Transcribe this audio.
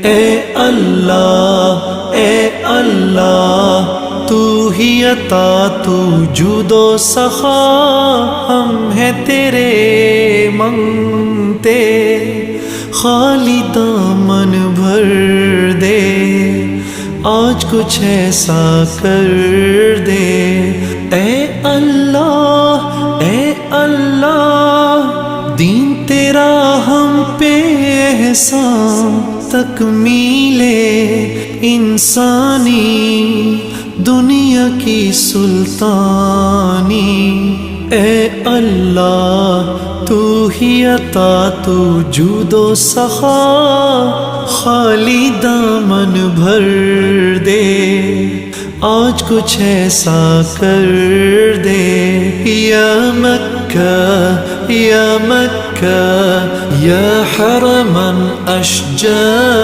اے اللہ تو ہی عطا تو جود و سخا، ہم ہیں تیرے منگتے، خالی دامن بھر دے، آج کچھ ایسا کر دے۔ اے اللہ دین تیرا ہم پہ احسان، تکمیل انسانی دنیا کی سلطانی۔ اے اللہ تو ہی عطا تو جود و سخا، خالی دامن بھر دے، آج کچھ ایسا کر دے۔ یا مکہ یا حرمن اشجار